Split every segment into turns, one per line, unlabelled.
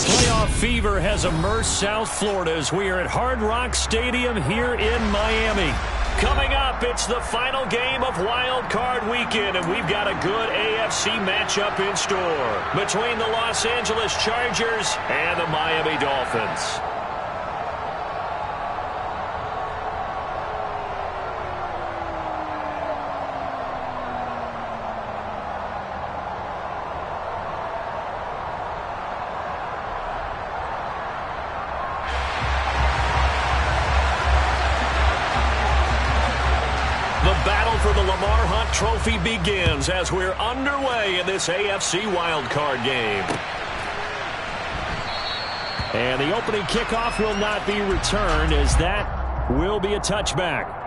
Playoff fever has immersed South Florida as we are at Hard Rock Stadium here in Miami. Coming up, it's the final game of Wild Card Weekend, and we've got a good AFC matchup in store between the Los Angeles Chargers and the Miami Dolphins. Trophy begins as we're underway in this AFC wildcard game. And the opening kickoff will not be returned, as that will be a touchback.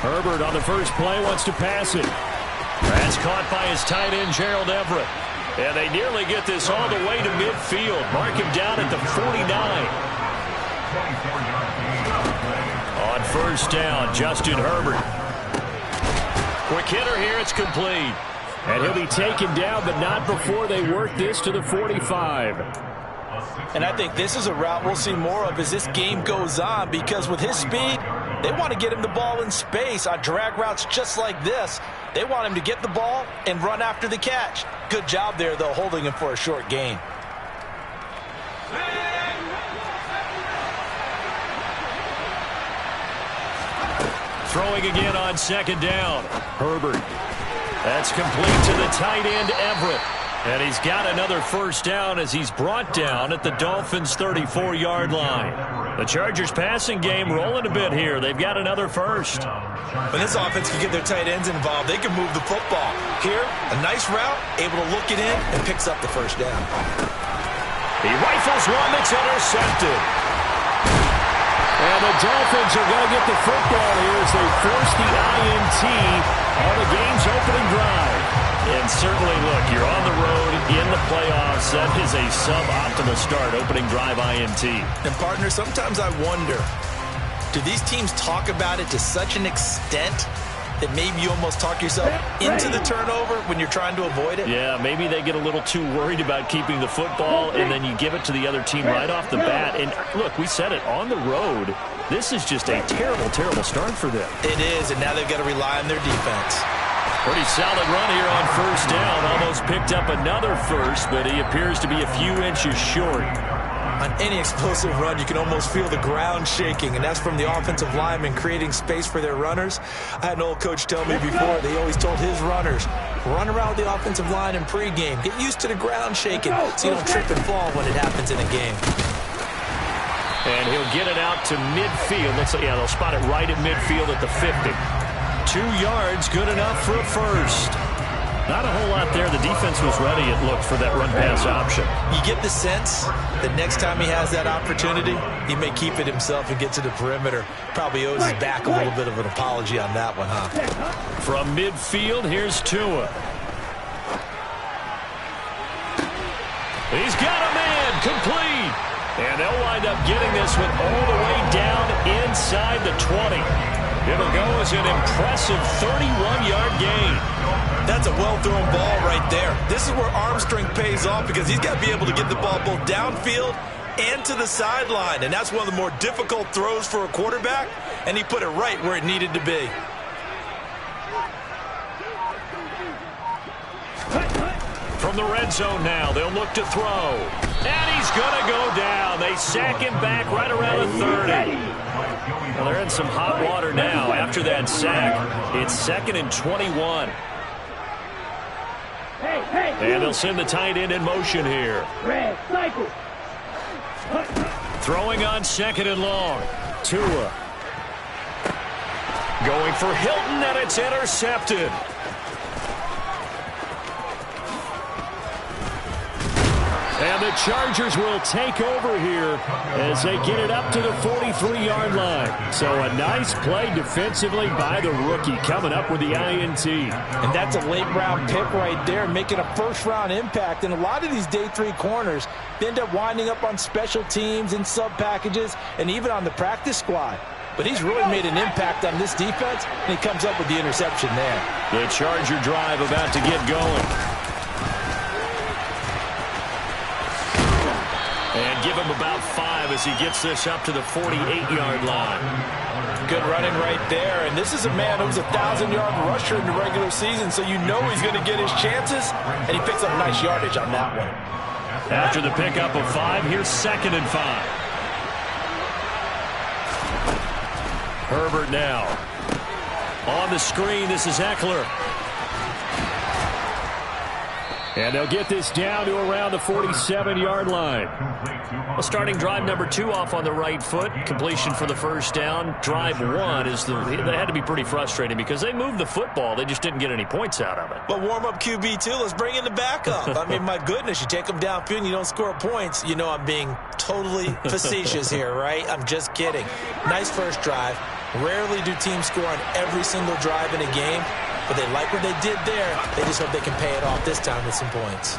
Herbert on the first play wants to pass it. That's caught by his tight end, Gerald Everett. And they nearly get this all the way to midfield. Mark him down at the 49. On first down, Justin Herbert. Quick hitter here, it's complete. And he'll be taken down, but not before they work this to the 45.
And I think this is a route we'll see more of as this game goes on, because with his speed, they want to get him the ball in space on drag routes just like this. They want him to get the ball and run after the catch. Good job there, though, holding him for a short gain.
Throwing again on second down. Herbert. That's complete to the tight end, Everett. And he's got another first down as he's brought down at the Dolphins' 34-yard line. The Chargers' passing game rolling a bit here. They've got another first.
When this offense can get their tight ends involved, they can move the football. Here, a nice route, able to look it in, and picks up the first down.
He rifles one that's intercepted. And the Dolphins are going to get the football here as they force the INT on the game's opening drive. And certainly, look, you're on the road in the playoffs. That is a suboptimal start, opening drive INT.
And, partner, sometimes I wonder, do these teams talk about it to such an extent that maybe you almost talk yourself into the turnover when you're trying to avoid it?
Yeah, maybe they get a little too worried about keeping the football, and then you give it to the other team right off the bat. And, look, we said it, on the road, this is just a terrible, terrible start for them.
It is, and now they've got to rely on their defense.
Pretty solid run here on first down. Almost picked up another first, but he appears to be a few inches short.
On any explosive run, you can almost feel the ground shaking, and that's from the offensive linemen creating space for their runners. I had an old coach tell me before, they always told his runners, run around the offensive line in pregame. Get used to the ground shaking so you don't trip and fall when it happens in a game.
And he'll get it out to midfield. Looks like, yeah, they'll spot it right at midfield at the 50. 2 yards, good enough for a first. Not a whole lot there. The defense was ready, it looked, for that run-pass option.
You get the sense that next time he has that opportunity, he may keep it himself and get to the perimeter. Probably owes his back a little bit of an apology on that one, huh?
From midfield, here's Tua. He's got a man, complete. And they'll wind up getting this one all the way down inside the 20. It'll go as an impressive 31-yard gain.
That's a well-thrown ball right there. This is where arm strength pays off, because he's got to be able to get the ball both downfield and to the sideline. And that's one of the more difficult throws for a quarterback, and he put it right where it needed to be.
From the red zone now, they'll look to throw. And he's going to go down. They sack him back right around the 30. Well, they're in some hot water now after that sack. It's 2nd and 21. And they'll send the tight end in motion here. Throwing on 2nd and long. Tua. Going for Hilton, and it's intercepted. And And the Chargers will take over here as they get it up to the 43-yard line. So a nice play defensively by the rookie coming up with the INT.
And that's a late-round pick right there, making a first-round impact. And a lot of these day 3 corners, they end up winding up on special teams and sub-packages and even on the practice squad. But he's really made an impact on this defense, and he comes up with the interception there.
The Charger drive about to get going. And give him about 5 as he gets this up to the 48-yard line.
Good running right there. And this is a man who's a 1,000-yard rusher in the regular season, so you know he's going to get his chances, and he picks up nice yardage on that one.
After the pickup of 5, here's 2nd and 5. Herbert now. On the screen, this is Eckler. And they'll get this down to around the 47-yard line. Well, starting drive number 2 off on the right foot. Completion for the first down. Drive 1 is that had to be pretty frustrating because they moved the football. They just didn't get any points out of it.
But warm-up QB, too. Let's bring in the backup. I mean, my goodness, you take them downfield and you don't score points. You know I'm being totally facetious here, right? I'm just kidding. Nice first drive. Rarely do teams score on every single drive in a game. But they like what they did there. They just hope they can pay it off this time with some points.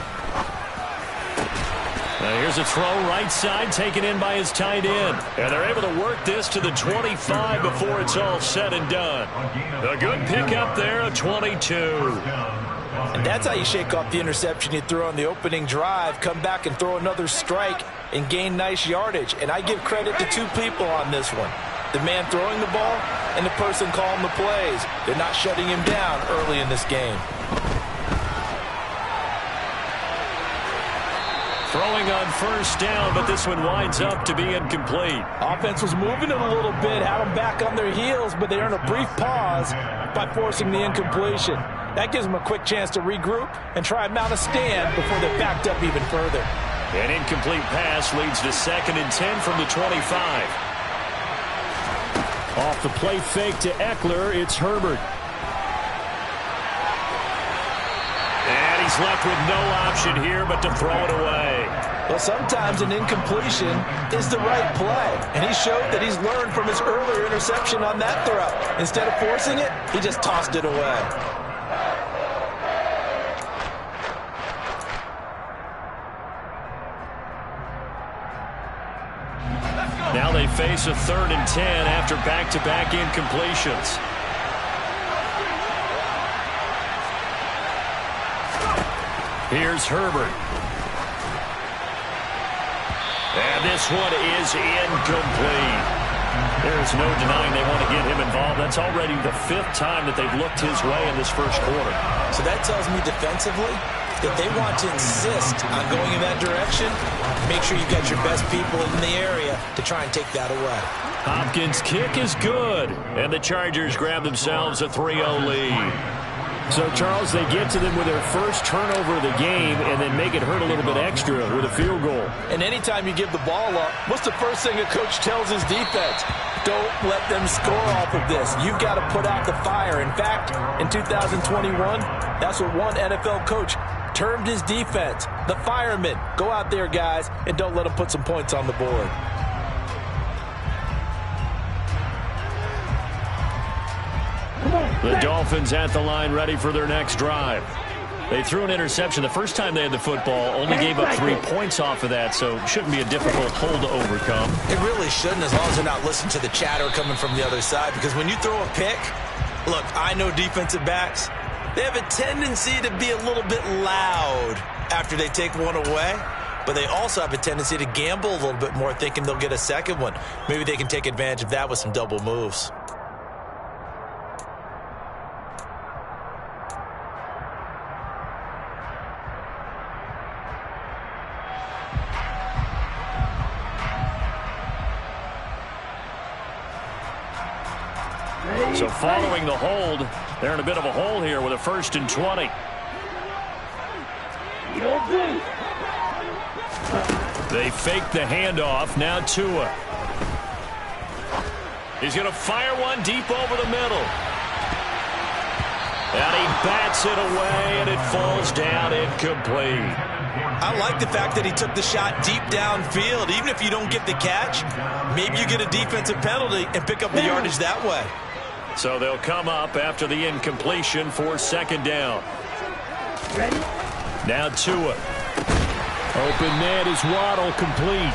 Now here's a throw right side taken in by his tight end. And they're able to work this to the 25 before it's all said and done. A good pickup there, a 22.
And that's how you shake off the interception you threw on the opening drive. Come back and throw another strike and gain nice yardage. And I give credit to 2 people on this one. The man throwing the ball and the person calling the plays. They're not shutting him down early in this game.
Throwing on first down, but this one winds up to be incomplete.
Offense was moving it a little bit, had them back on their heels, but they earn a brief pause by forcing the incompletion. That gives them a quick chance to regroup and try and mount a stand before they're backed up even further.
An incomplete pass leads to 2nd and 10 from the 25. Off the play fake to Eckler, it's Herbert. And he's left with no option here but to throw it away.
Well, sometimes an incompletion is the right play. And he showed that he's learned from his earlier interception on that throw. Instead of forcing it, he just tossed it away.
Now they face a 3rd and 10 after back-to-back incompletions. Here's Herbert. And this one is incomplete. There's no denying they want to get him involved. That's already the 5th time that they've looked his way in this first quarter.
So that tells me defensively that they want to insist on going in that direction. Make sure you've got your best people in the area to try and take that away.
Hopkins' kick is good, and the Chargers grab themselves a 3-0 lead. So, Charles, they get to them with their first turnover of the game and then make it hurt a little bit extra with a field goal.
And anytime you give the ball up, what's the first thing a coach tells his defense? Don't let them score off of this. You've got to put out the fire. In fact, in 2021, that's what one NFL coach termed his defense, the firemen. Go out there, guys, and don't let them put some points on the board.
The Dolphins at the line ready for their next drive. They threw an interception the first time they had the football, only gave up 3 points off of that, so shouldn't be a difficult hole to overcome.
It really shouldn't, as long as they're not listening to the chatter coming from the other side, because when you throw a pick, look, I know defensive backs, they have a tendency to be a little bit loud after they take one away, but they also have a tendency to gamble a little bit more, thinking they'll get a second one. Maybe they can take advantage of that with some double moves.
So following the hold, they're in a bit of a hole here with a 1st and 20. They fake the handoff. Now Tua. He's going to fire one deep over the middle. And he bats it away, and it falls down incomplete.
I like the fact that he took the shot deep downfield. Even if you don't get the catch, maybe you get a defensive penalty and pick up the yardage that way.
So they'll come up after the incompletion for second down.
Ready?
Now Tua. Open net is Waddle, complete.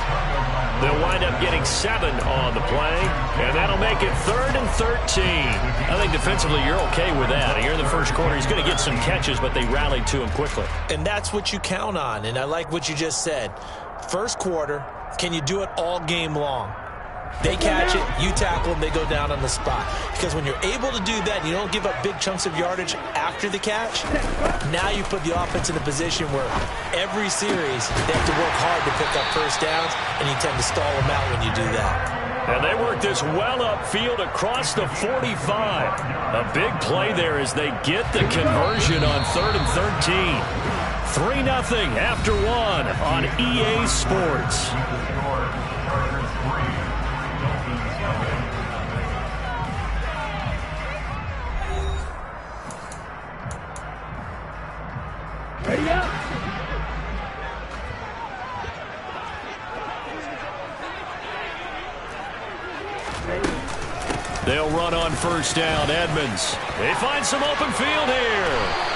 They'll wind up getting 7 on the play, and that'll make it 3rd and 13. I think defensively you're okay with that. Here in the first quarter, he's going to get some catches, but they rallied to him quickly.
And that's what you count on, and I like what you just said. First quarter, can you do it all game long? They catch it, you tackle them, they go down on the spot. Because when you're able to do that and you don't give up big chunks of yardage after the catch, now you put the offense in a position where every series they have to work hard to pick up first downs, and you tend to stall them out when you do that.
And they work this well upfield across the 45. A big play there as they get the conversion on 3rd and 13. 3-0 after 1 on EA Sports.
Ready up.
They'll run on first down. Edmonds. They find some open field here.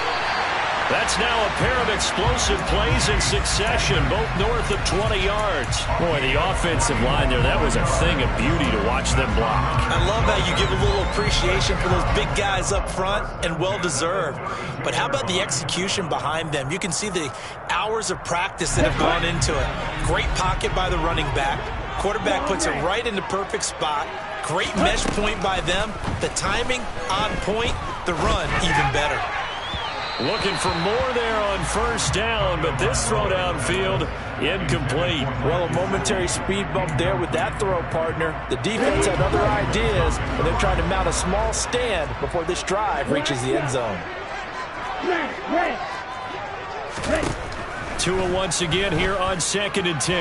That's now a pair of explosive plays in succession, both north of 20 yards. Boy, the offensive line there, that was a thing of beauty to watch them block.
I love how you give a little appreciation for those big guys up front, and well-deserved. But how about the execution behind them? You can see the hours of practice that have gone into it. Great pocket by the running back. Quarterback puts it right in the perfect spot. Great mesh point by them. The timing on point. The run even better.
Looking for more there on first down, but this throw downfield incomplete.
Well, a momentary speed bump there with that throw, partner. The defense had other ideas, and they're trying to mount a small stand before this drive reaches the end zone.
Tua once again here on 2nd and 10.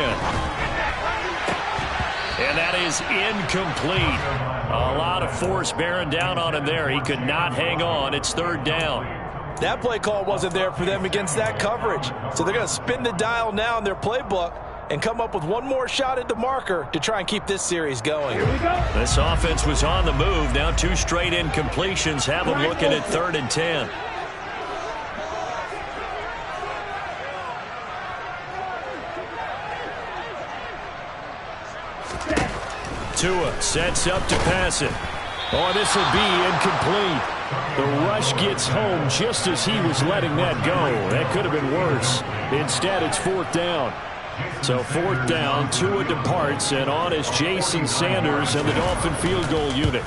And that is incomplete. A lot of force bearing down on him there. He could not hang on. It's 3rd down.
That play call wasn't there for them against that coverage. So they're going to spin the dial now in their playbook and come up with one more shot at the marker to try and keep this series going.
Here we go.
This offense was on the move. Now 2 straight incompletions have them looking at 3rd and 10. Tua sets up to pass it. Oh, this will be incomplete. The rush gets home just as he was letting that go. That could have been worse. Instead, it's 4th down. So 4th down, Tua departs, and on is Jason Sanders and the Dolphin field goal unit.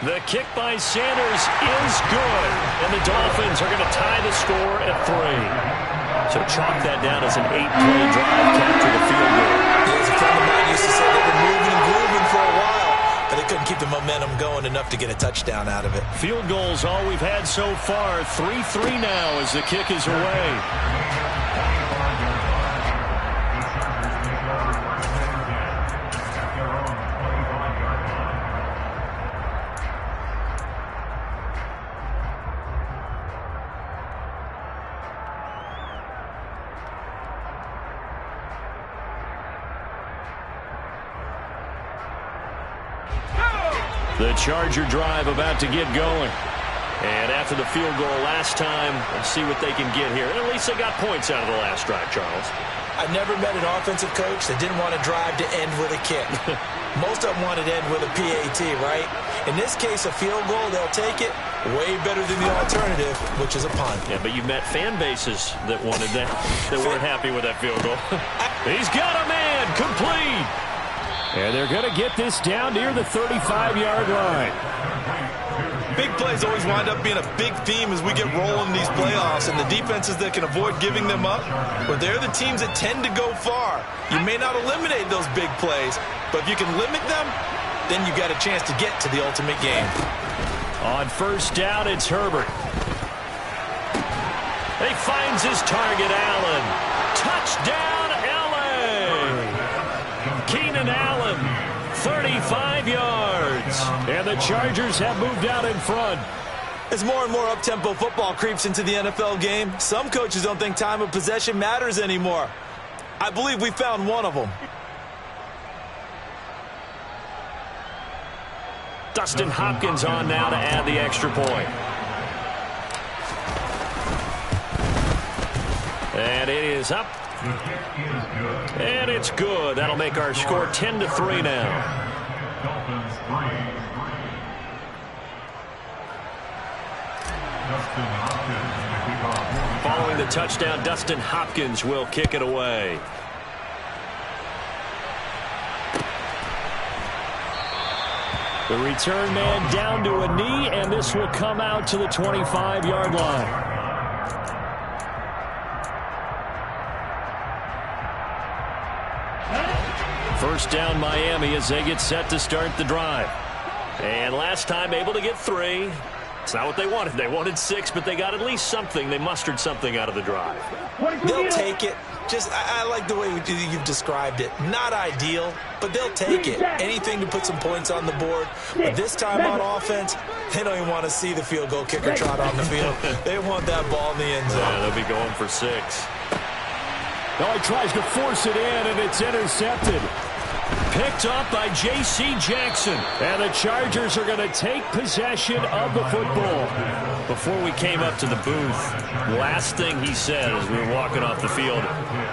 The kick by Sanders is good, and the Dolphins are going to tie the score at 3. So chalk that down as an 8-play drive capture the field goal.
As a friend of mine used to say, they've been moving and grooving for a while, but they couldn't keep the momentum going enough to get a touchdown out of it.
Field goals all we've had so far. 3-3 now as the kick is away. The Charger drive about to get going. And after the field goal last time, let's see what they can get here. At least they got points out of the last drive, Charles.
I've never met an offensive coach that didn't want to drive to end with a kick. Most of them wanted to end with a PAT, right? In this case, a field goal, they'll take it. Way better than the alternative, which is a punt.
Yeah, but you've met fan bases that wanted that, that weren't happy with that field goal. He's got a man, complete. And they're going to get this down near the 35-yard line.
Big plays always wind up being a big theme as we get rolling in these playoffs, and the defenses that can avoid giving them up, well, they're the teams that tend to go far. You may not eliminate those big plays, but if you can limit them, then you got a chance to get to the ultimate game.
On first down, it's Herbert. He finds his target, Allen. Touchdown, L.A. Keenan Allen, 35 yards. And the Chargers have moved out in front.
As more and more up-tempo football creeps into the NFL game, some coaches don't think time of possession matters anymore. I believe we found one of them.
Dustin Hopkins on now to add the extra point. And it is up. And it's good. That'll make our score 10-3 now. Following the touchdown, Dustin Hopkins will kick it away. The return man down to a knee, and this will come out to the 25-yard line. First down Miami as they get set to start the drive. And last time able to get 3. It's not what they wanted. They wanted 6, but they got at least something. They mustered something out of the drive.
They'll take it. I like the way you've described it. Not ideal, but they'll take it. Anything to put some points on the board. But this time on offense, they don't even want to see the field goal kicker trot on the field. They want that ball in the end zone.
Yeah, they'll be going for 6.
Oh, he tries to force it in, and it's intercepted.
Picked up by J.C. Jackson. And the Chargers are going to take possession of the football. Before we came up to the booth, last thing he said as we were walking off the field,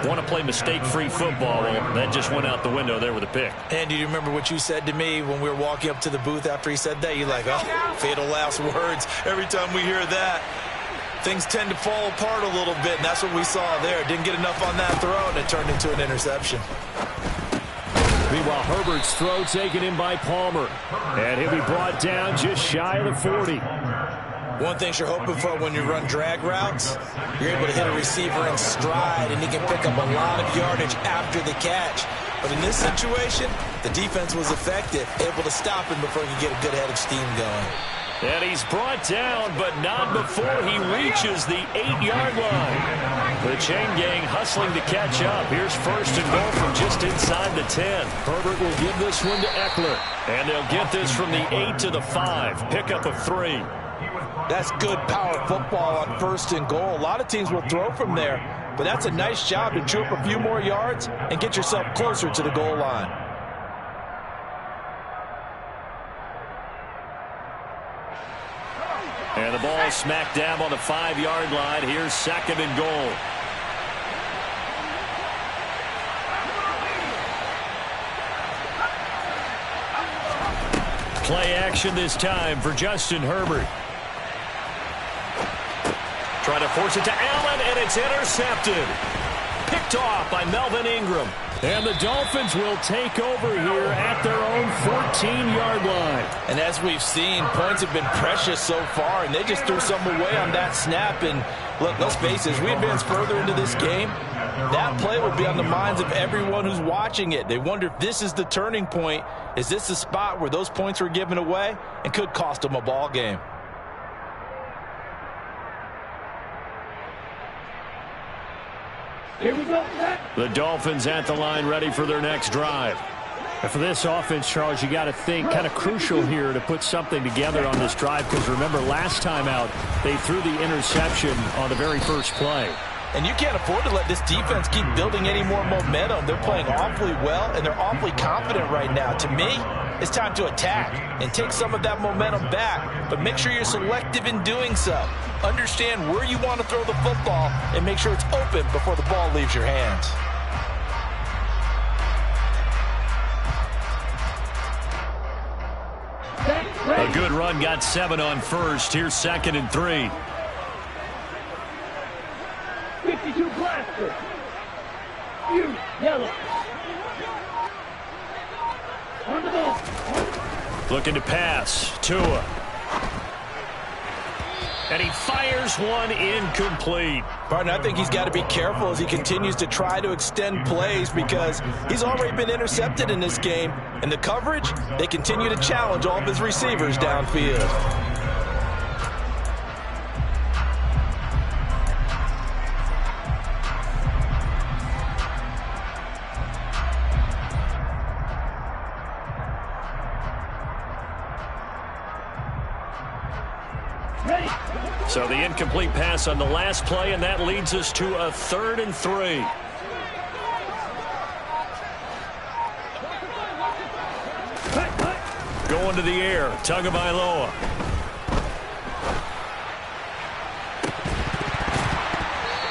want to play mistake-free football. Well, that just went out the window there with a pick.
And do you remember what you said to me when we were walking up to the booth after he said that? You're like, oh, fatal last words. Every time we hear that, things tend to fall apart a little bit, and that's what we saw there. Didn't get enough on that throw, and it turned into an interception.
Meanwhile, Herbert's throw taken in by Palmer. And he'll be brought down just shy of the 40.
One thing you're hoping for when you run drag routes, you're able to hit a receiver in stride, and he can pick up a lot of yardage after the catch. But in this situation, the defense was effective, able to stop him before he could get a good head of steam going.
And he's brought down, but not before he reaches the 8-yard line. The chain gang hustling to catch up. Here's first and goal from just inside the 10.
Herbert will give this one to Eckler.
And they'll get this from the 8 to the 5. Pickup of 3.
That's good power football on first and goal. A lot of teams will throw from there, but that's a nice job to chew up a few more yards and get yourself closer to the goal line.
And the ball smack dab on the 5-yard line. Here's second and goal. Play action this time for Justin Herbert. Trying to force it to Allen, and it's intercepted. Picked off by Melvin Ingram.
And the Dolphins will take over here at their own 14-yard line.
And as we've seen, points have been precious so far, and they just threw some away on that snap. And look, let's face it, as we advance further into this game, that play will be on the minds of everyone who's watching it. They wonder if this is the turning point. Is this the spot where those points were given away and could cost them a ball game?
Here we go.
The Dolphins at the line ready for their next drive. And for this offense, Charles, you got to think kind of crucial here to put something together on this drive, because remember last time out they threw the interception on the very first play.
And you can't afford to let this defense keep building any more momentum. They're playing awfully well, and they're awfully confident right now. To me, it's time to attack and take some of that momentum back, but make sure you're selective in doing so. Understand where you want to throw the football and make sure it's open before the ball leaves your hands.
A good run, got 7 on first. Here's second and 3.
52 blaster. You yellow. On the ball.
Looking to pass. Tua. And he fires one incomplete.
Barton, I think he's got to be careful as he continues to try to extend plays, because he's already been intercepted in this game. And the coverage, they continue to challenge all of his receivers downfield.
Ready.
So the incomplete pass on the last play, and that leads us to a 3rd and 3. Going to the air, Tagovailoa.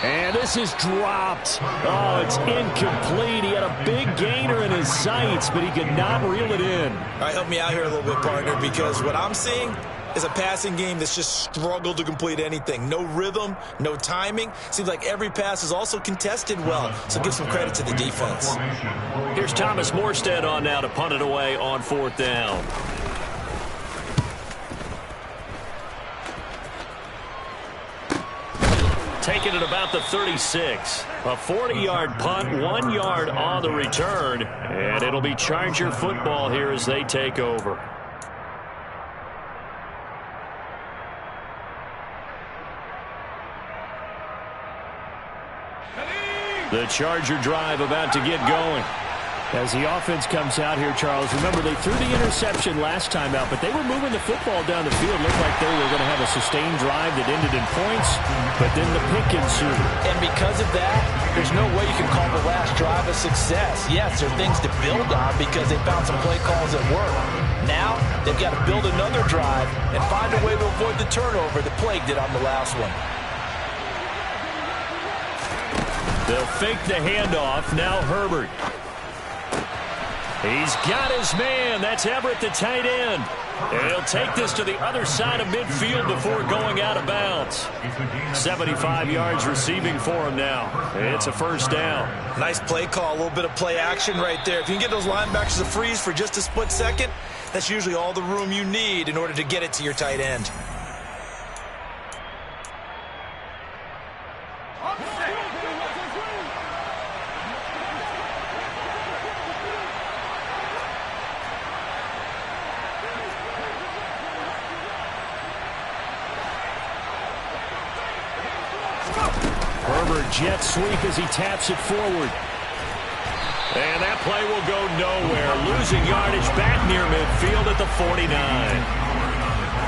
And this is dropped. Oh, it's incomplete. He had a big gainer in his sights, but he could not reel it in.
All right, help me out here a little bit, partner, because what I'm seeing is a passing game that's just struggled to complete anything. No rhythm, no timing. Seems like every pass is also contested well, so give some credit to the defense.
Here's Thomas Morstead on now to punt it away on 4th down. Taking it about the 36. A 40-yard punt, 1 yard on the return, and it'll be Charger football here as they take over. The Charger drive about to get going. As the offense comes out here, Charles, remember they threw the interception last time out, but they were moving the football down the field. Looked like they were going to have a sustained drive that ended in points, but then the pick ensued.
And because of that, there's no way you can call the last drive a success. Yes, there are things to build on because they found some play calls that work. Now, they've got to build another drive and find a way to avoid the turnover that plagued it on the last one.
They'll fake the handoff. Now Herbert. He's got his man. That's Everett, the tight end. And he'll take this to the other side of midfield before going out of bounds. 75 yards receiving for him now. It's a 1st down.
Nice play call, a little bit of play action right there. If you can get those linebackers to freeze for just a split second, that's usually all the room you need in order to get it to your tight end.
Jet sweep as he taps it forward. And that play will go nowhere. Losing yardage back near midfield at the 49.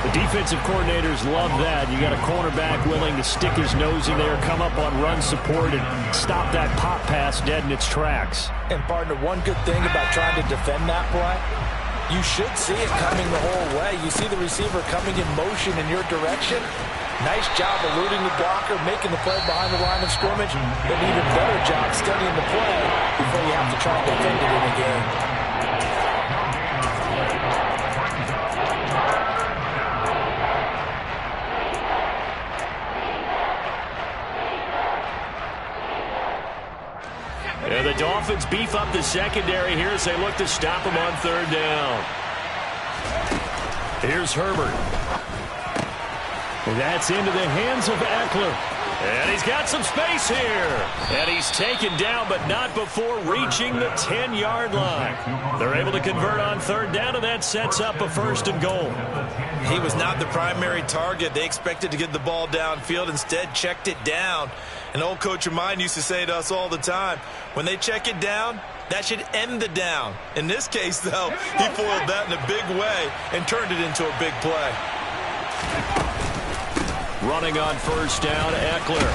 The defensive coordinators love that. You got a cornerback willing to stick his nose in there, come up on run support, and stop that pop pass dead in its tracks.
And, partner, one good thing about trying to defend that play, you should see it coming the whole way. You see the receiver coming in motion in your direction. Nice job eluding the blocker, making the play behind the line of scrimmage, but an even better job studying the play before you have to try and defend it in a game.
And the Dolphins beef up the secondary here as they look to stop him on 3rd down. Here's Herbert. That's into the hands of Eckler. And he's got some space here. And he's taken down, but not before reaching the 10-yard line. They're able to convert on 3rd down, and that sets up a 1st and goal.
He was not the primary target. They expected to get the ball downfield, instead checked it down. An old coach of mine used to say to us all the time, when they check it down, that should end the down. In this case, though, he foiled that in a big way and turned it into a big play.
Running on 1st down, Eckler.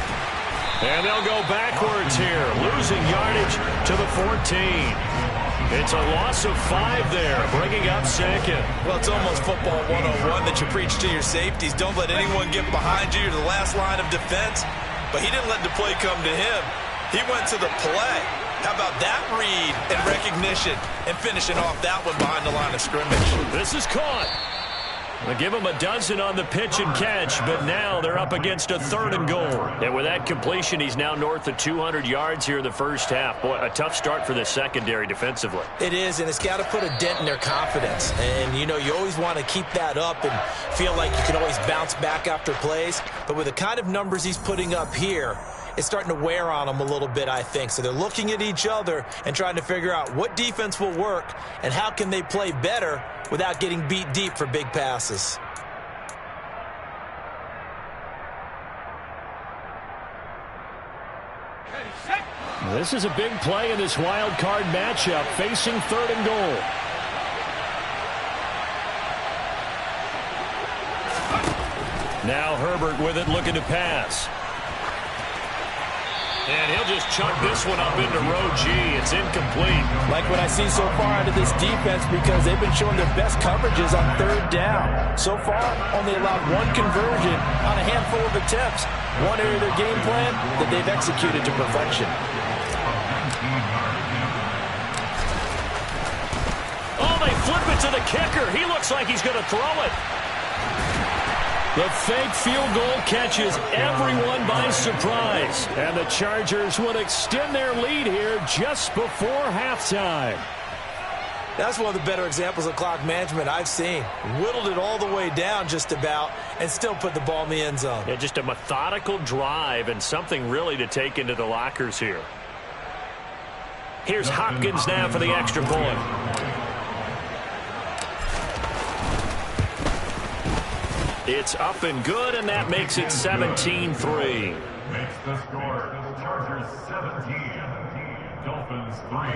And they'll go backwards here, losing yardage to the 14. It's a loss of 5 there, bringing up 2nd.
Well, it's almost football 101 that you preach to your safeties. Don't let anyone get behind you to the last line of defense. But he didn't let the play come to him. He went to the play. How about that read and recognition and finishing off that one behind the line of scrimmage?
This is caught. They give him a dozen on the pitch and catch, but now they're up against a 3rd and goal. And with that completion, he's now north of 200 yards here in the 1st half. Boy, a tough start for the secondary defensively.
It is, and it's got to put a dent in their confidence. And, you know, you always want to keep that up and feel like you can always bounce back after plays. But with the kind of numbers he's putting up here, it's starting to wear on them a little bit, I think. So they're looking at each other and trying to figure out what defense will work and how can they play better without getting beat deep for big passes.
This is a big play in this wild card matchup, facing 3rd and goal. Now Herbert with it, looking to pass. And he'll just chuck this one up into row G. It's incomplete.
Like what I see so far out of this defense, because they've been showing their best coverages on third down. So far, only allowed one conversion on a handful of attempts. One area of their game plan that they've executed to perfection.
Oh, they flip it to the kicker. He looks like he's going to throw it. The fake field goal catches everyone by surprise. And the Chargers would extend their lead here just before halftime.
That's one of the better examples of clock management I've seen. Whittled it all the way down just about and still put the ball in the end zone.
Yeah, just a methodical drive and something really to take into the lockers here. Here's Hopkins now for the extra point. It's up and good, and that makes it 17-3.
Makes the score Chargers 17, Dolphins 3.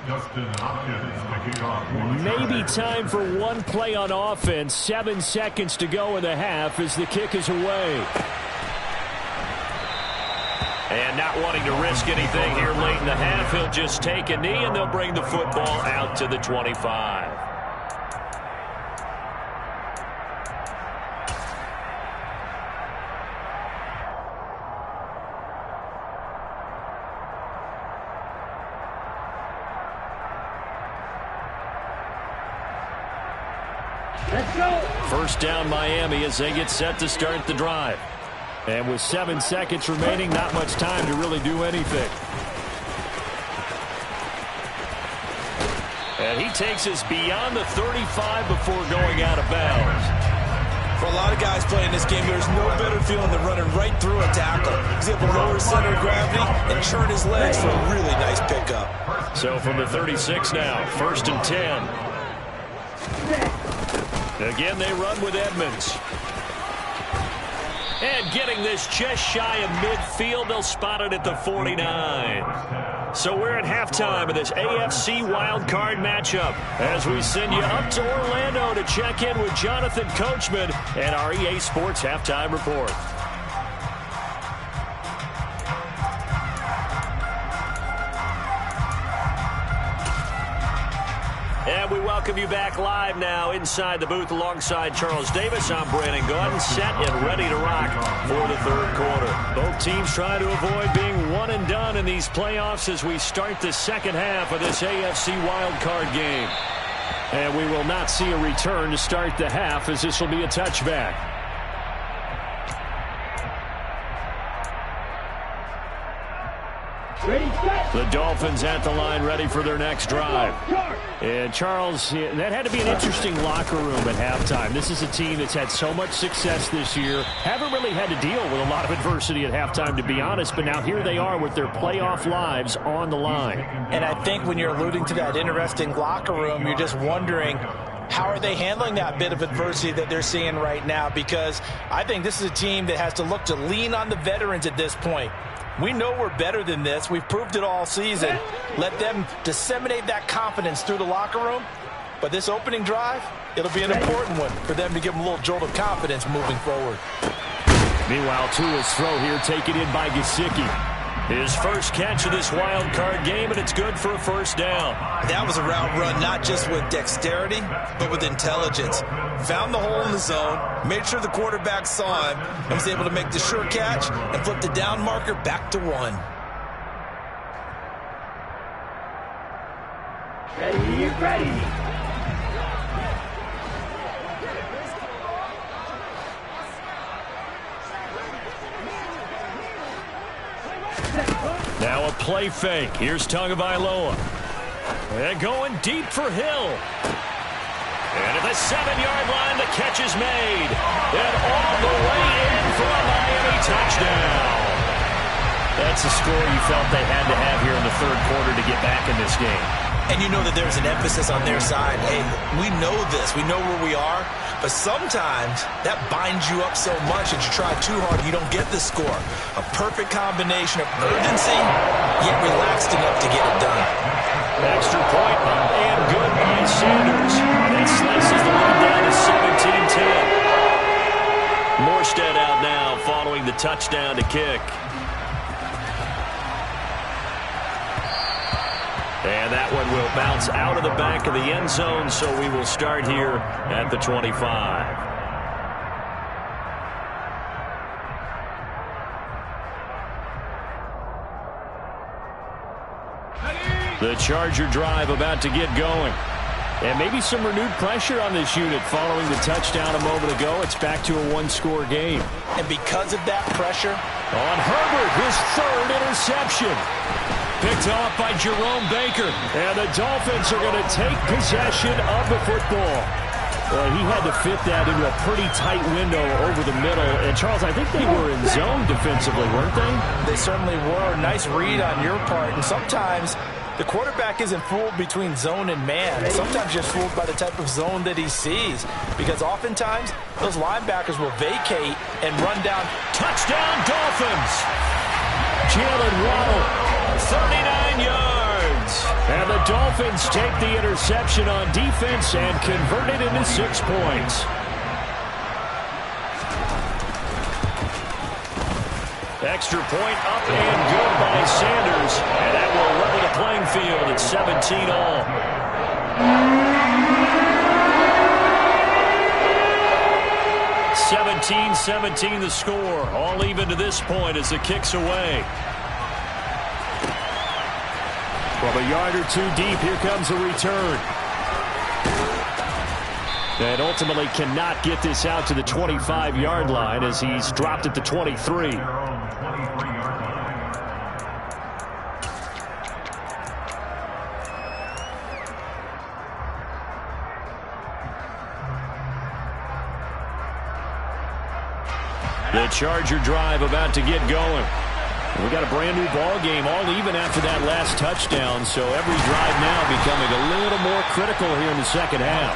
Justin Hopkins to kick off.
Maybe time for one play on offense. 7 seconds to go in the half as the kick is away.
And not wanting to risk anything here late in the half, he'll just take a knee, and they'll bring the football out to the 25.
Let's go.
First down Miami as they get set to start the drive. And with 7 seconds remaining, not much time to really do anything.
And he takes us beyond the 35 before going out of bounds.
For a lot of guys playing this game, there's no better feeling than running right through a tackle. He's able to lower his center of gravity and churn his legs for a really nice pickup.
So from the 36 now, 1st and 10. Again, they run with Edmonds. And getting this just shy of midfield, they'll spot it at the 49. So we're at halftime of this AFC wildcard matchup as we send you up to Orlando to check in with Jonathan Coachman and our EA Sports Halftime Report. And we welcome you back live now inside the booth alongside Charles Davis. I'm Brandon Gordon, set and ready to rock for the third quarter. Both teams try to avoid being one and done in these playoffs as we start the second half of this AFC wildcard game. And we will not see a return to start the half as this will be a touchback.
Ready, set.
The Dolphins at the line ready for their next drive. And Charles, that had to be an interesting locker room at halftime. This is a team that's had so much success this year. Haven't really had to deal with a lot of adversity at halftime, to be honest. But now here they are with their playoff lives on the line.
And I think when you're alluding to that interesting locker room, you're just wondering, how are they handling that bit of adversity that they're seeing right now? Because I think this is a team that has to look to lean on the veterans at this point. We know we're better than this. We've proved it all season. Let them disseminate that confidence through the locker room. But this opening drive, it'll be an important one for them to give them a little jolt of confidence moving forward.
Meanwhile, Tua's throw here taken in by Gesicki.
His first catch of this wild card game, and it's good for a first down.
That was a route run not just with dexterity, but with intelligence. Found the hole in the zone, made sure the quarterback saw him, and was able to make the sure catch and flip the down marker back to 1.
Ready, ready.
Now a play fake. Here's Tagovailoa. And going deep for Hill. And at the 7-yard line, the catch is made. And all the way in for a Miami touchdown.
That's a score you felt they had to have here in the third quarter to get back in this game.
And you know that there's an emphasis on their side. Hey, we know this. We know where we are. But sometimes that binds you up so much that you try too hard, you don't get the score. A perfect combination of urgency, yet relaxed enough to get it done.
Extra point and good by Sanders. That slices the lead down to 17-10. the touchdown to kick. And that one will bounce out of the back of the end zone, so we will start here at the 25. The Charger drive about to get going. And maybe some renewed pressure on this unit following the touchdown a moment ago. It's back to a one-score game.
And because of that pressure,
on Herbert, his third interception. Picked off by Jerome Baker. And the Dolphins are going to take possession of the football. Well, he had to fit that into a pretty tight window over the middle. And, Charles, I think they were in zone defensively, weren't they?
They certainly were. Nice read on your part. And sometimes the quarterback isn't fooled between zone and man. Sometimes just fooled by the type of zone that he sees. Because oftentimes, those linebackers will vacate and run down.
Touchdown, Dolphins! Jalen Waddle, 39 yards. And the Dolphins take the interception on defense and convert it into 6 points. Extra point up and good by Sanders. And that will level the playing field at 17 all. (17-17) the score. All even to this point as the kick's away. From a yard or two deep, here comes a return. And ultimately cannot get this out to the 25-yard line as he's dropped at the 23. The Charger drive about to get going. We got a brand new ball game, all even after that last touchdown, so every drive now becoming a little more critical here in the second half.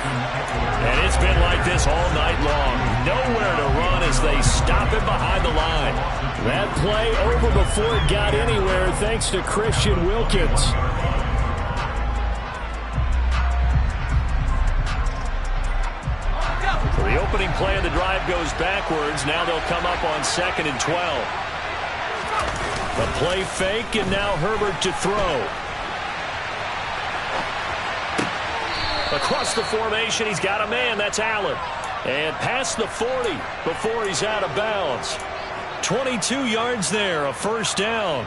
And it's been like this all night long. Nowhere to run as they stop him behind the line. That play over before it got anywhere thanks to Christian Wilkins. The opening play of the drive goes backwards. Now they'll come up on 2nd and 12. The play fake, and now Herbert to throw. Across the formation, he's got a man. That's Allen. And past the 40 before he's out of bounds. 22 yards there, a first down.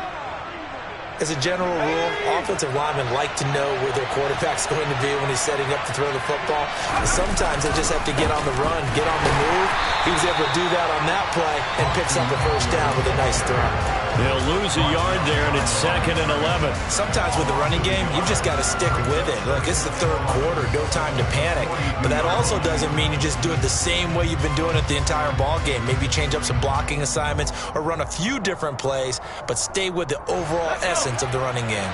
As a general rule, offensive linemen like to know where their quarterback's going to be when he's setting up to throw the football. And sometimes they just have to get on the run, get on the move. He was able to do that on that play and picks up a first down with a nice throw.
They'll lose a yard there, and it's 2nd and 11.
Sometimes with the running game, you've just got to stick with it. Look, it's the third quarter, no time to panic. But that also doesn't mean you just do it the same way you've been doing it the entire ball game. Maybe change up some blocking assignments or run a few different plays, but stay with the overall essence of the running game.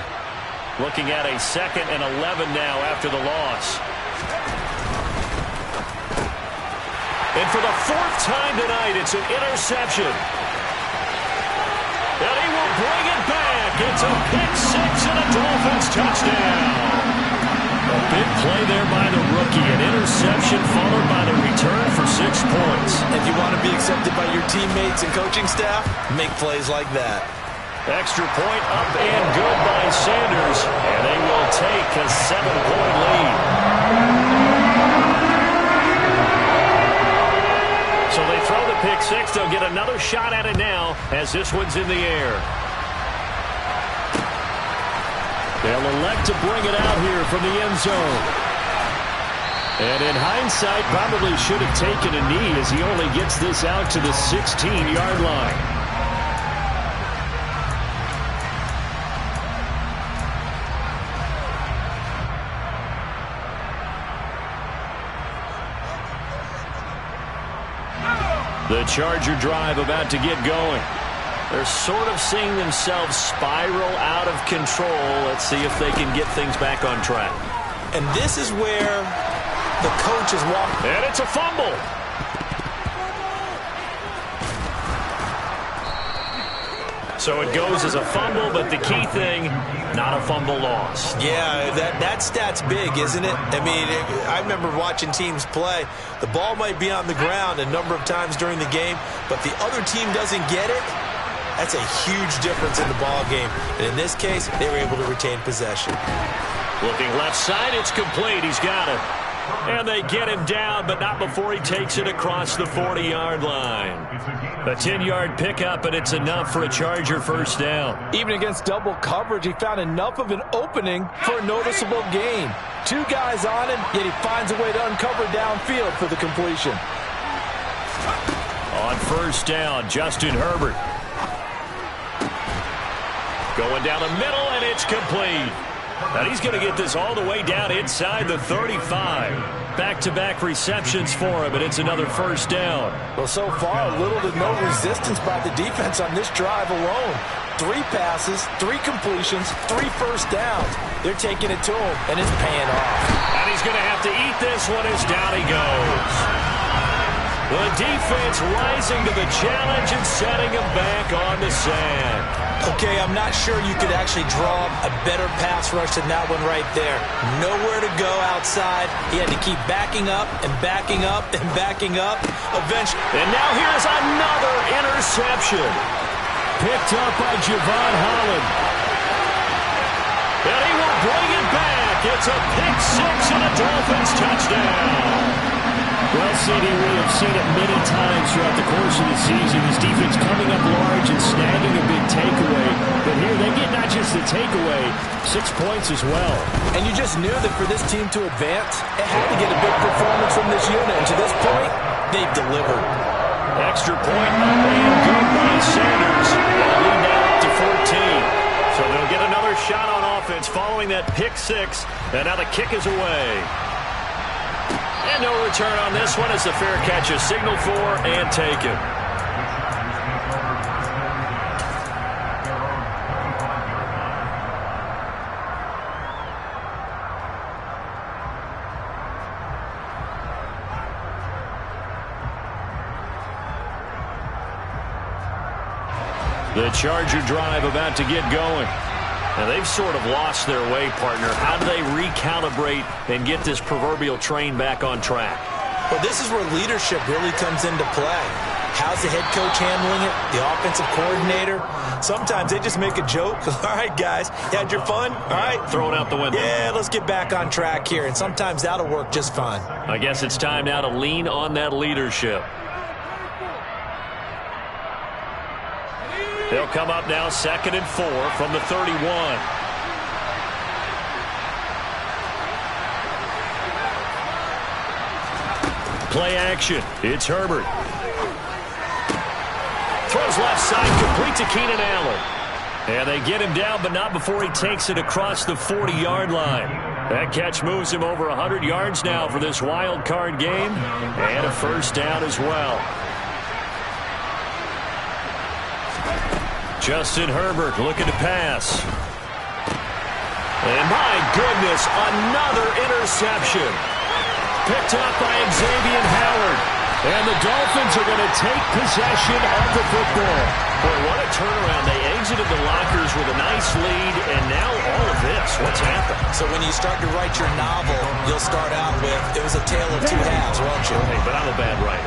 Looking at a 2nd and 11 now after the loss. And for the 4th time tonight, it's an interception. And he will bring it back. It's a pick six and a Dolphins touchdown. A big play there by the rookie. An interception followed by the return for 6 points.
If you want to be accepted by your teammates and coaching staff, make plays like that.
Extra point up and good by Sanders. And they will take a 7-point lead. So they throw the pick six. They'll get another shot at it now as this one's in the air. They'll elect to bring it out here from the end zone. And in hindsight, probably should have taken a knee as he only gets this out to the 16-yard line. The Charger drive about to get going. They're sort of seeing themselves spiral out of control. Let's see if they can get things back on track.
And this is where the coach is walking.
And it's a fumble. So it goes as a fumble, but the key thing, not a fumble loss.
Yeah, that stat's big, isn't it? I mean, I remember watching teams play. The ball might be on the ground a number of times during the game, but the other team doesn't get it. That's a huge difference in the ball game. And in this case, they were able to retain possession.
Looking left side, it's complete. He's got it. And they get him down, but not before he takes it across the 40-yard line. A 10-yard pickup, and it's enough for a Charger first down.
Even against double coverage, he found enough of an opening for a noticeable gain. 2 guys on him, yet he finds a way to uncover downfield for the completion.
On first down, Justin Herbert. Going down the middle, and it's complete. And he's going to get this all the way down inside the 35. Back-to-back receptions for him, and it's another first down.
Well, so far, little to no resistance by the defense on this drive alone. 3 passes, 3 completions, 3 first downs. They're taking it to him, and it's paying off.
And he's going to have to eat this one as down he goes. The defense rising to the challenge and setting him back on the sand.
Okay, I'm not sure you could actually draw a better pass rush than that one right there. Nowhere to go outside. He had to keep backing up and backing up and backing up. Eventually.
And now here's another interception. Picked up by Javon Holland. And he will bring it back. It's a pick 6 and a Dolphins touchdown.
Well, CD, we have seen it many times throughout the course of the season. His defense coming up large and snagging a big takeaway. But here they get not just the takeaway, 6 points as well.
And you just knew that for this team to advance, it had to get a big performance from this unit. And to this point, they've delivered.
Extra point up and good by Sanders. They'll lead now up to 14. So they'll get another shot on offense following that pick 6. And now the kick is away. And no return on this one as the fair catch is signaled for and taken. The Charger drive about to get going. Now, they've sort of lost their way, partner. How do they recalibrate and get this proverbial train back on track?
Well, this is where leadership really comes into play. How's the head coach handling it? The offensive coordinator? Sometimes they just make a joke. All right, guys, you had your fun? All right.
Throw it out the window.
Yeah, let's get back on track here. And sometimes that'll work just fine.
I guess it's time now to lean on that leadership. They'll come up now 2nd and 4 from the 31. Play action. It's Herbert. Throws left side, complete to Keenan Allen. And they get him down, but not before he takes it across the 40-yard line. That catch moves him over 100 yards now for this wild card game. And a first down as well. Justin Herbert looking to pass. And my goodness, another interception. Picked up by Xavier Howard. And the Dolphins are going to take possession of the football. Boy, what a turnaround. They exited the lockers with a nice lead, and now all of this. What's happened?
So when you start to write your novel, you'll start out with, it was a tale of 2 halves, won't you?
Hey, but I'm a bad writer.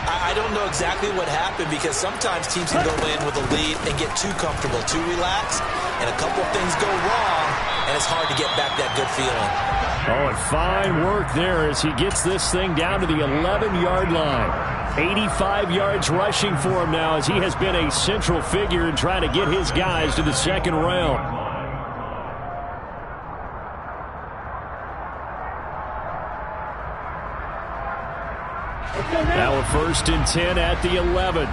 I don't know exactly what happened because sometimes teams can go in with a lead and get too comfortable, too relaxed, and a couple of things go wrong, and it's hard to get back that good feeling.
Oh, and fine work there as he gets this thing down to the 11-yard line. 85 yards rushing for him now as he has been a central figure in trying to get his guys to the second round. Now a 1st and 10 at the 11.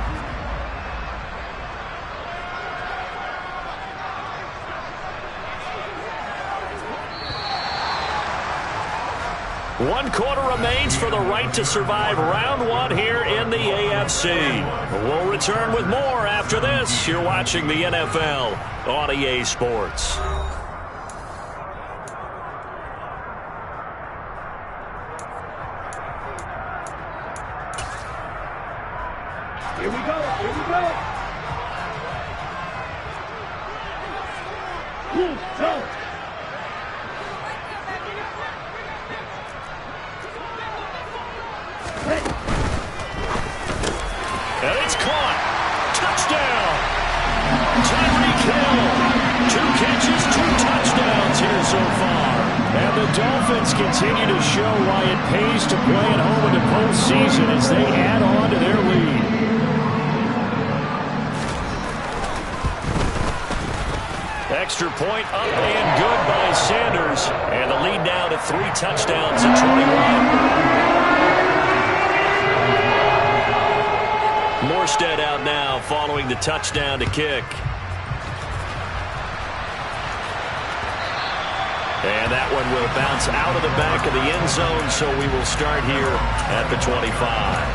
One quarter remains for the right to survive round 1 here in the AFC. We'll return with more after this. You're watching the NFL on EA Sports.
Here we go. Here we go. Go.
And it's caught. Touchdown. Tyreek Hill. 2 catches, 2 touchdowns here so far. And the Dolphins continue to show why it pays to play at home in the postseason as they add on to their lead. Extra point up and good by Sanders. And the lead now to 3 touchdowns at 21. Morstead out now following the touchdown to kick. And that one will bounce out of the back of the end zone, so we will start here at the 25.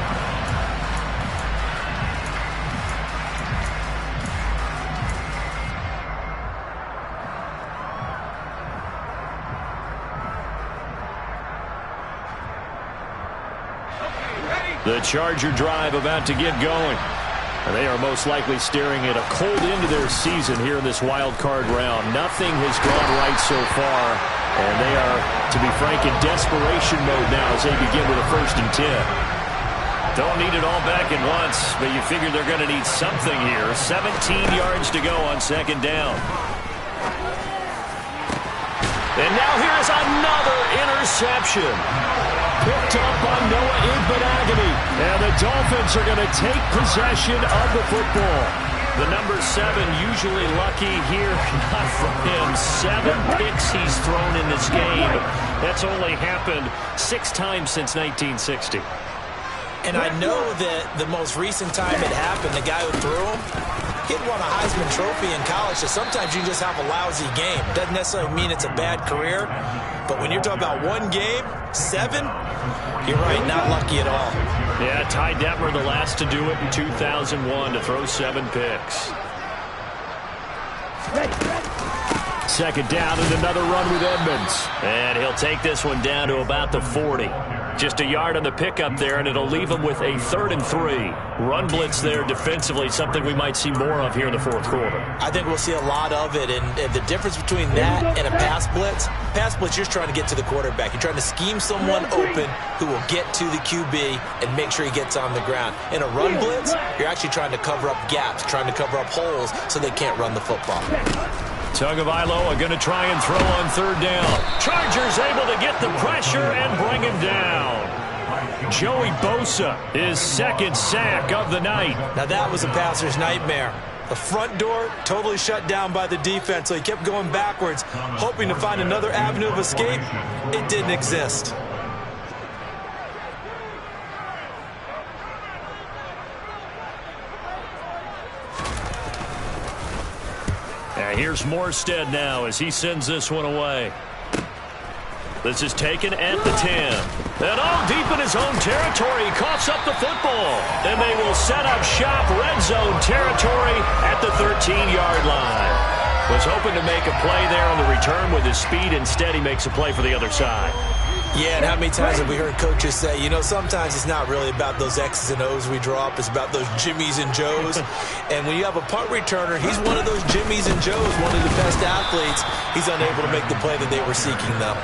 The Charger drive about to get going. And they are most likely staring at a cold end to their season here in this wild card round. Nothing has gone right so far. And they are, to be frank, in desperation mode now as they begin with a 1st and 10. Don't need it all back at once, but you figure they're going to need something here. 17 yards to go on 2nd down. And now here is another interception. Picked up by Noah Igbenogany. And the Dolphins are going to take possession of the football. The number 7 usually lucky here. Not for him. 7 picks he's thrown in this game. That's only happened 6 times since 1960.
And I know that the most recent time it happened, the guy who threw him, he had won a Heisman Trophy in college, so sometimes you just have a lousy game. Doesn't necessarily mean it's a bad career, but when you're talking about 1 game, 7, you're right, not lucky at all.
Yeah, Ty Detmer the last to do it in 2001 to throw 7 picks. 2nd down and another run with Edmonds. And he'll take this one down to about the 40. Just a yard on the pickup there, and it'll leave him with a 3rd and 3. Run blitz there defensively, something we might see more of here in the 4th quarter.
I think we'll see a lot of it, and the difference between that and a pass blitz, you're just trying to get to the quarterback. You're trying to scheme someone open who will get to the QB and make sure he gets on the ground. In a run blitz, you're actually trying to cover up gaps, trying to cover up holes so they can't run the football.
Tagovailoa going to try and throw on 3rd down. Chargers able to get the pressure and bring him down. Joey Bosa, his 2nd sack of the night.
Now that was a passer's nightmare. The front door totally shut down by the defense, so he kept going backwards, hoping to find another avenue of escape. It didn't exist.
And here's Morstead now as he sends this one away. This is taken at the 10. And all deep in his own territory, he coughs up the football. And they will set up shop, red zone territory at the 13-yard line. Was hoping to make a play there on the return with his speed. Instead, he makes a play for the other side.
Yeah, and how many times have we heard coaches say, you know, sometimes it's not really about those X's and O's we drop. It's about those Jimmies and Joes. And when you have a punt returner, he's one of those Jimmies and Joes, one of the best athletes. He's unable to make the play that they were seeking, though.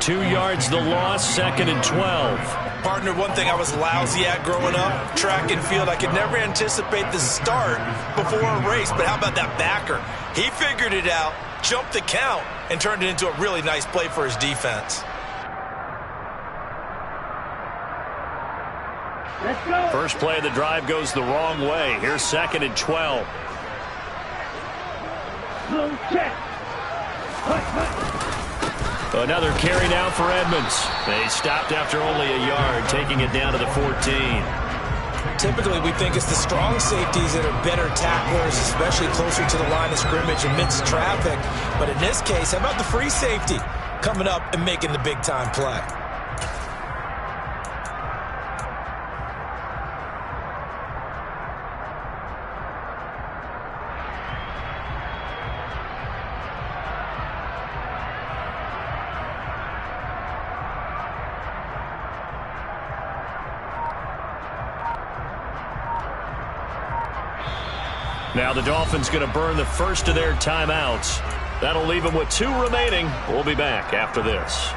2 yards the loss, 2nd and 12.
Partner, one thing I was lousy at growing up, track and field, I could never anticipate the start before a race. But how about that backer? He figured it out, jumped the count, and turned it into a really nice play for his defense.
Let's go.
First play of the drive goes the wrong way. Here's 2nd and 12.
Slow check.
Another carry down for Edmonds. They stopped after only a yard, taking it down to the 14.
Typically, we think it's the strong safeties that are better tacklers, especially closer to the line of scrimmage amidst traffic. But in this case, how about the free safety coming up and making the big-time play?
Now the Dolphins going to burn the first of their timeouts. That'll leave him with 2 remaining. We'll be back after this.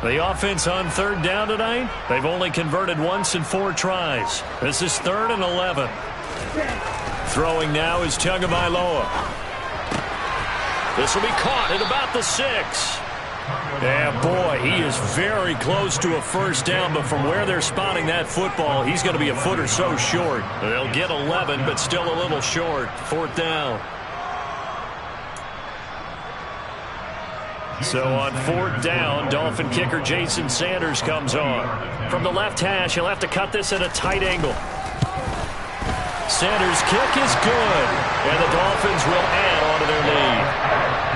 The offense on 3rd down tonight, they've only converted once in 4 tries. This is 3rd and 11. Throwing now is Tagovailoa. This will be caught at about the 6. Yeah, boy, he is very close to a first down, but from where they're spotting that football, he's going to be a foot or so short. They'll get 11, but still a little short. 4th down. So on 4th down, Dolphin kicker Jason Sanders comes on. From the left hash, he'll have to cut this at a tight angle. Sanders' kick is good, and the Dolphins will add on to their lead.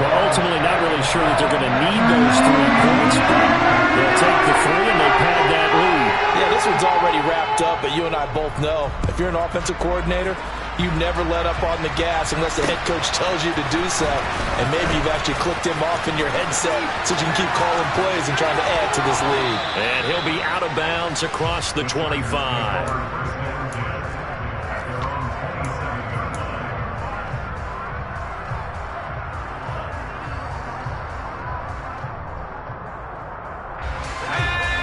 Well, ultimately not really sure that they're going to need those 3 points, but they'll take the 3 and they pad that lead.
Yeah, this one's already wrapped up, but you and I both know if you're an offensive coordinator, you never let up on the gas unless the head coach tells you to do so. And maybe you've actually clicked him off in your headset so you can keep calling plays and trying to add to this lead.
And he'll be out of bounds across the 25.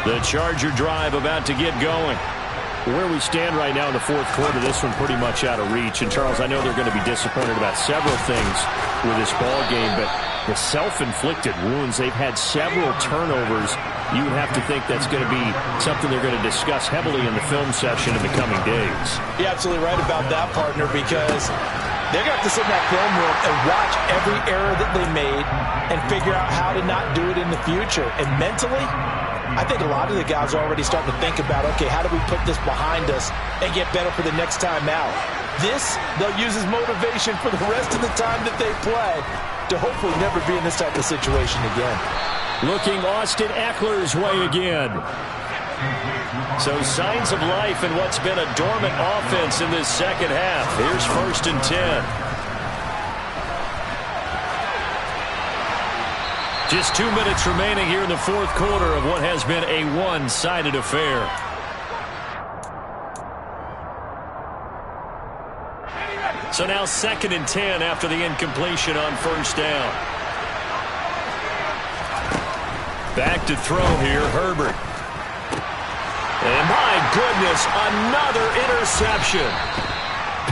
The Charger drive about to get going. Where we stand right now in the 4th quarter, this one pretty much out of reach. And, Charles, I know they're going to be disappointed about several things with this ball game, but the self-inflicted wounds, they've had several turnovers. You would have to think that's going to be something they're going to discuss heavily in the film session in the coming days.
You're absolutely right about that, partner, because they're going to have to sit in that film room and watch every error that they made and figure out how to not do it in the future. And mentally, I think a lot of the guys are already starting to think about, okay, how do we put this behind us and get better for the next time out? This, they'll use as motivation for the rest of the time that they play to hopefully never be in this type of situation again.
Looking Austin Eckler's way again. So signs of life in what's been a dormant offense in this second half. Here's 1st and 10. Just 2 minutes remaining here in the 4th quarter of what has been a one-sided affair. So now 2nd and 10 after the incompletion on 1st down. Back to throw here, Herbert. And my goodness, another interception.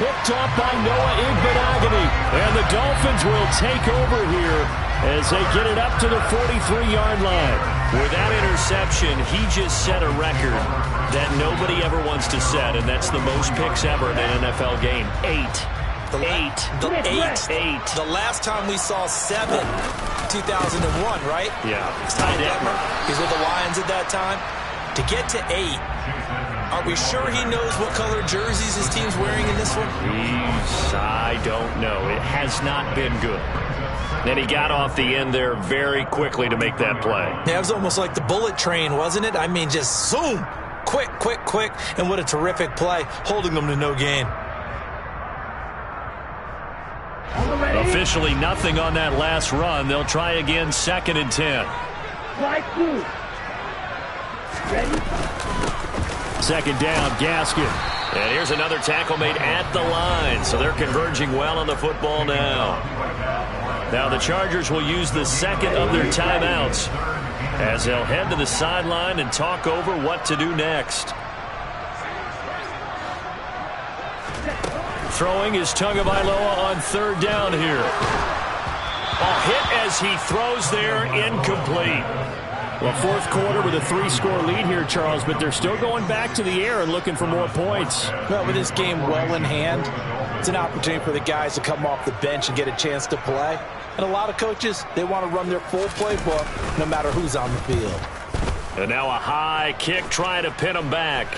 Picked up by Noah Igbenogany. And the Dolphins will take over here as they get it up to the 43-yard line. With that interception, he just set a record that nobody ever wants to set, and that's the most picks ever in an NFL game. 8.
The last time we saw 7, 2001, right?
Yeah.
Ty Detmer. He's with the Lions at that time. To get to 8, are we sure he knows what color jerseys his team's wearing in this one?
I don't know. It has not been good. Then he got off the end there very quickly to make that play.
Yeah, it was almost like the bullet train, wasn't it? I mean, just zoom. Quick. And what a terrific play, holding them to no gain.
Officially nothing on that last run. They'll try again, 2nd and 10.
Strike 2. Ready?
2nd down, Gaskin. And here's another tackle made at the line. So they're converging well on the football now. Now the Chargers will use the 2nd of their timeouts as they'll head to the sideline and talk over what to do next. Throwing is Tagovailoa on 3rd down here. A hit as he throws there, incomplete. Well, 4th quarter with a 3-score lead here, Charles, but they're still going back to the air and looking for more points.
Well, with this game well in hand, it's an opportunity for the guys to come off the bench and get a chance to play. And a lot of coaches, they want to run their full playbook no matter who's on the field.
And now a high kick trying to pin them back.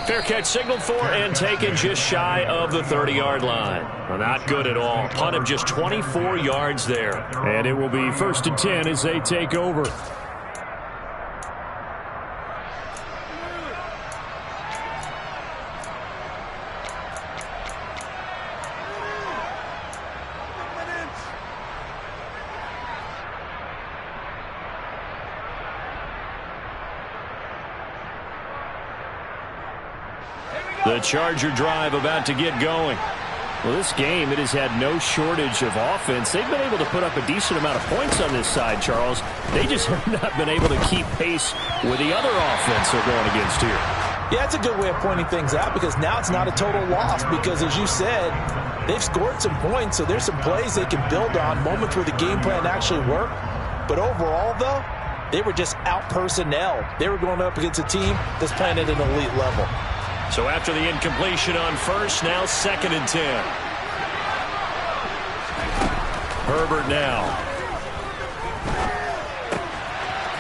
Fair catch signaled for and taken just shy of the 30-yard line. Well, not good at all. Punt of just 24 yards there.
And it will be 1st and 10 as they take over.
The Charger drive about to get going.
Well, this game, it has had no shortage of offense. They've been able to put up a decent amount of points on this side, Charles. They just have not been able to keep pace with the other offense they're going against here.
Yeah, it's a good way of pointing things out because now it's not a total loss because, as you said, they've scored some points, so there's some plays they can build on, moments where the game plan actually worked. But overall, though, they were just out-personnel. They were going up against a team that's playing at an elite level.
So after the incompletion on first, now 2nd and 10. Herbert now.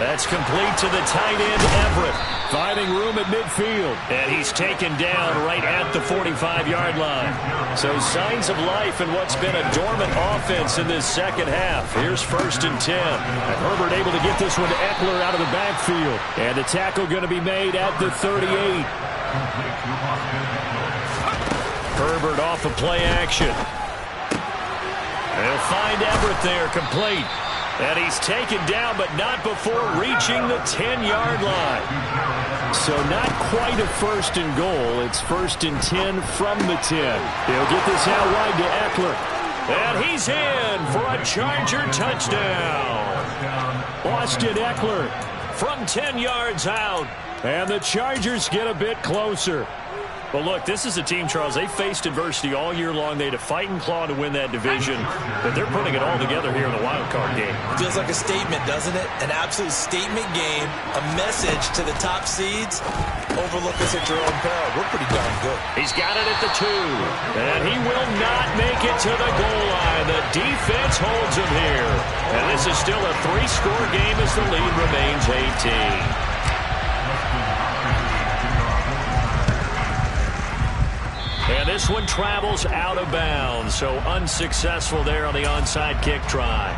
That's complete to the tight end, Everett. Finding room at midfield. And he's taken down right at the 45-yard line. So signs of life in what's been a dormant offense in this second half. Here's 1st and 10. And Herbert able to get this one to Eckler out of the backfield. And the tackle going to be made at the 38. Herbert off of play action. They'll find Everett there, complete. And he's taken down, but not before reaching the 10-yard line. So not quite a 1st and goal. It's 1st and 10 from the 10. He'll get this out wide to Eckler. And he's in for a Charger touchdown. Austin Eckler from 10 yards out. And the Chargers get a bit closer. Well, look, this is a team, Charles, they faced adversity all year long. They had to fight and claw to win that division, but they're putting it all together here in the wild card game.
It feels like a statement, doesn't it? An absolute statement game, a message to the top seeds. Overlook us at your own peril. We're pretty darn good.
He's got it at the 2, and he will not make it to the goal line. The defense holds him here, and this is still a 3-score game as the lead remains 18. And this one travels out of bounds, so unsuccessful there on the onside kick try.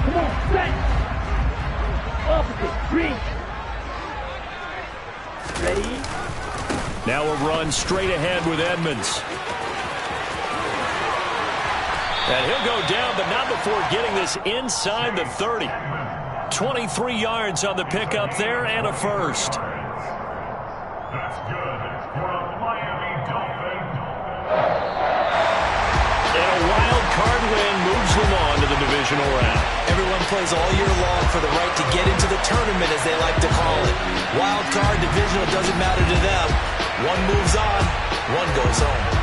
Come on, set. Opposite, green. Ready?
Now a run straight ahead with Edmonds. And he'll go down, but not before getting this inside the 30. 23 yards on the pickup there and a first.
That's good for a Miami Dolphin.
And a wild card win moves them on to the divisional round.
Everyone plays all year long for the right to get into the tournament, as they like to call it. Wild card, divisional, doesn't matter to them. One moves on, one goes home.